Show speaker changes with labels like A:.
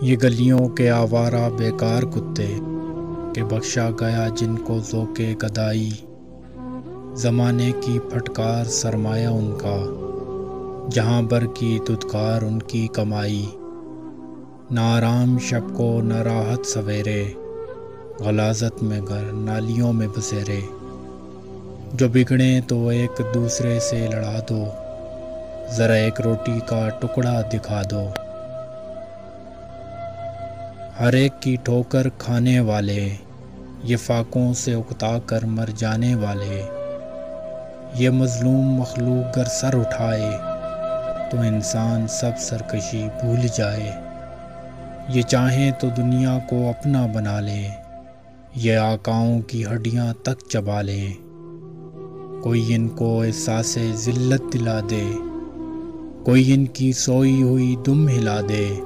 A: یہ گلیوں کے آوارہ بیکار کتے کہ بخشا گیا جن کو ذوق گدائی، زمانے کی پھٹکار سرمایہ ان کا، جہاں بر کی دھتکار ان کی کمائی۔ نہ آرام شب کو نہ راحت سویرے، غلاظت میں گھر نالیوں میں بسیرے۔ جو بگڑیں تو ایک دوسرے سے لڑا دو، ذرا ایک روٹی کا ٹکڑا دکھا دو۔ ہر ایک کی ٹھوکر کھانے والے، یہ فاقوں سے اکتا کر مر جانے والے۔ یہ مظلوم مخلوق گر سر اٹھائے تو انسان سب سرکشی بھول جائے۔ یہ چاہیں تو دنیا کو اپنا بنا لیں، یہ آقاؤں کی ہڈیاں تک چبا لیں۔ کوئی ان کو احساس ذلت دلا دے، کوئی ان کی سوئی ہوئی دم ہلا دے۔